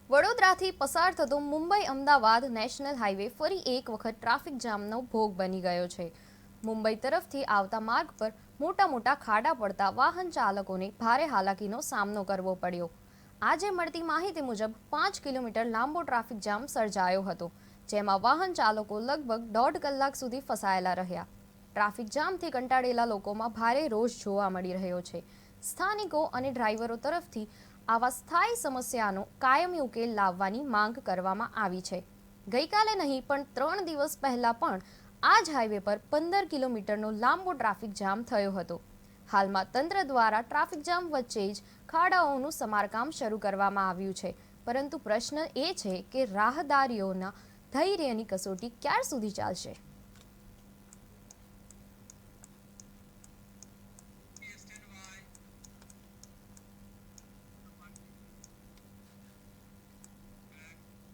વડોદરાથી પસાર થતો મુંબઈ અમદાવાદ નેશનલ હાઈવે ફરી એક વખત ટ્રાફિક જામનો ભોગ બની ગયો છે। મુંબઈ તરફથી આવતા માર્ગ પર મોટા ખાડા પડતા વાહન ચાલકોને ભારે હાલાકીનો સામનો કરવો પડ્યો। આજે મળતી માહિતી મુજબ 5 કિલોમીટર લાંબો ટ્રાફિક જામ સર્જાયો હતો, જેમાં વાહન ચાલકો લગભગ 1.5 કલાક સુધી ફસાયેલા રહ્યા। ટ્રાફિક જામથી કંટાળેલા લોકોમાં ભારે રોષ જોવા મળી રહ્યો છે। સ્થાનિકો અને ડ્રાઈવરો તરફથી આવા સ્થાયી સમસ્યાનો કાયમી ઉકેલ લાવવાની માંગ કરવામાં આવી છે। ગઈકાલે નહીં પણ 3 દિવસ પહેલા પણ આ જ હાઈવે પર 15 કિલોમીટરનો લાંબો ટ્રાફિક જામ થયો હતો। હાલમાં તંત્ર દ્વારા ટ્રાફિક જામ વચ્ચે જ ખાડાઓનું સમારકામ શરૂ કરવામાં આવ્યું છે, પરંતુ પ્રશ્ન એ છે કે રાહદારીઓના ધૈર્યની કસોટી ક્યાર સુધી ચાલશે।